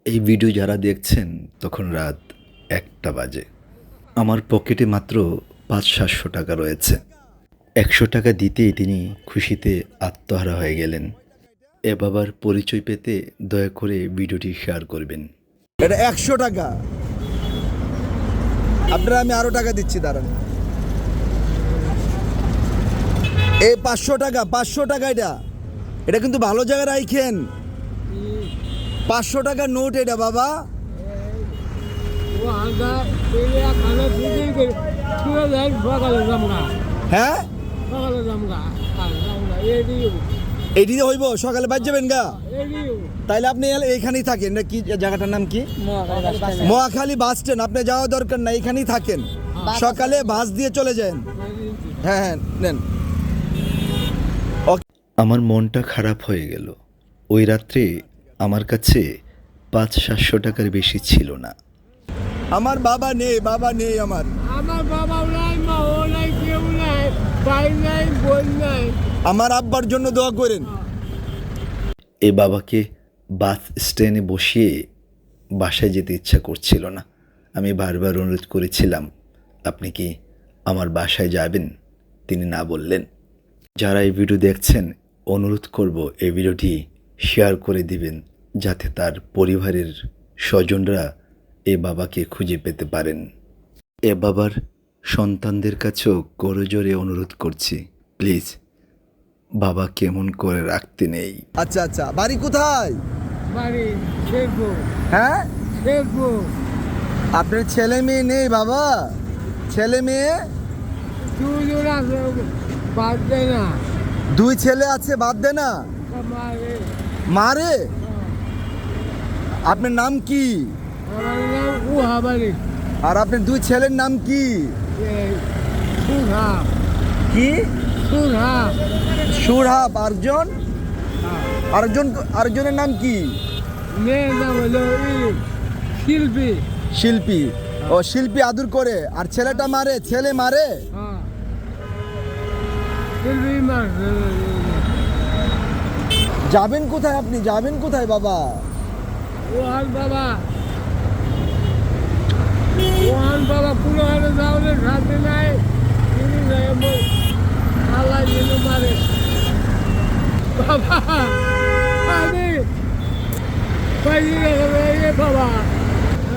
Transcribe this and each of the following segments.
এই ভিডিও যারা দেখছেন তখন রাত 1টা বাজে। আমার পকেটে মাত্র ৫০০-৭০০ টাকা রয়েছে। ১০০ টাকা দিতেই তিনি খুশিতে আত্মহারা হয়ে গেলেন। এ বাবার পরিচয় পেতে দয়া করে ভিডিওটি শেয়ার করবেন। এটা ১০০ টাকা। আপনারা আমি আরো টাকা দিচ্ছি, দাঁড়ান। এই ৫০০ টাকা, ৫০০ টাকা। এটা কিন্তু ভালো জায়গায় রাখেন। ৫০০ টাকার নোট এটা বাবা। হ্যাঁ, এটি হইব। সকালে বাজ যাবেন গা, তাইলে আপনি এইখানেই থাকেন। কি জায়গাটার নাম কি? Mohakhali bus stand. আপনি যাওয়া দরকার না, এইখানেই থাকেন। সকালে বাস দিয়ে চলে যান। হ্যাঁ হ্যাঁ, নেন। আমার মনটা খারাপ হয়ে গেল। ওই রাত্রে আমার কাছে ৫০০-৭০০ টাকার বেশি ছিল না। আমার বাবা নেই, বাবা নেই। আমার বাবাও নাই, মাও নাই, কেউ নাই, ভাই নাই, বোন নাই। আমার আব্বার জন্য দোয়া করেন। এই বাবাকে বাস স্ট্যান্ডে বসিয়ে বাসায় যেতে ইচ্ছা করছিল না। আমি বারবার অনুরোধ করেছিলাম, আপনি কি আমার বাসায় যাবেন? তিনি না বললেন। যারা এই ভিডিও দেখছেন, অনুরোধ করব এই ভিডিওটি শেয়ার করে দিবেন, যাতে তার পরিবারের স্বজনরা এ বাবাকে খুঁজে পেতে পারেন। এ বাবার সন্তানদের কাছেও করজোরে অনুরোধ করছি, প্লিজ বাবা কেমন করে রাখতে নেই। আচ্ছা আচ্ছা, বাড়ি কোথায়? বাড়ি শেরপুর। হ্যাঁ, শেরপুর। আপনার ছেলে মেয়ে নেই বাবা? ছেলে মেয়ে? দুজন আছে, বাদ দেয় না। 2 ছেলে আছে, বাদ দে না। মারে। মারে? আপনার নাম কি? আমার নাম উহাবাড়ি। আর আপনার 2 ছেলের নাম কি? সুরহা। কি? সুরহা। সুরহাব। আরেকজনের নাম কি? মেয়ের নাম হলো শিল্পী। শিল্পী। ও, শিল্পী আদর করে। আর ছেলেটা মারে? ছেলে মারে? শিল্পী মারছে। যাবেন কোথায় আপনি? যাবেন কোথায় বাবা? ওহান বাবা, ওহান বাবা পুরো হারে যাওয়ার সাথে নাই। তিনি আল্লাহ যেন মারে বাবা। আমি বাবা,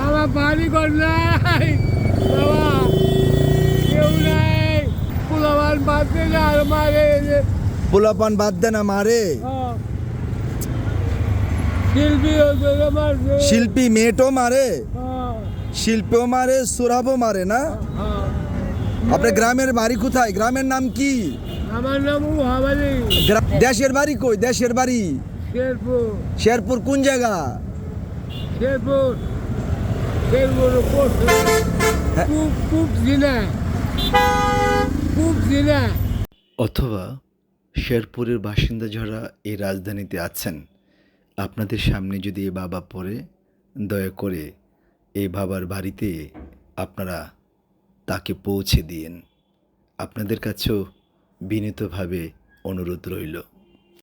আমার বাড়ি ঘর নাই বাবা, কেউ নাই। পোলাপান বাদ দে না, আর মারে। পোলাপান বাদ দে না, মারে? শিল্পী মারছে। শিল্পী মেয়েটাও মারে? শিল্পীও মারে, সুরাবও মারে না? আপনার গ্রামের বাড়ি কোথায়? গ্রামের নাম কি? আমার নাম উহাবাড়ি। দেশের বাড়ি কই? দেশের বাড়ি শেরপুর। শেরপুর কোন জায়গা? শেরপুর। শেরপুর খুব জিনা, খুব জিনা। অথবা শেরপুরের বাসিন্দা যারা এই রাজধানীতে আছেন, আপনাদের সামনে যদি এই বাবা পড়ে, দয়া করে এই বাবার বাড়িতে আপনারা তাকে পৌঁছে দিয়েন। আপনাদের কাছেও বিনীতভাবে অনুরোধ রইল।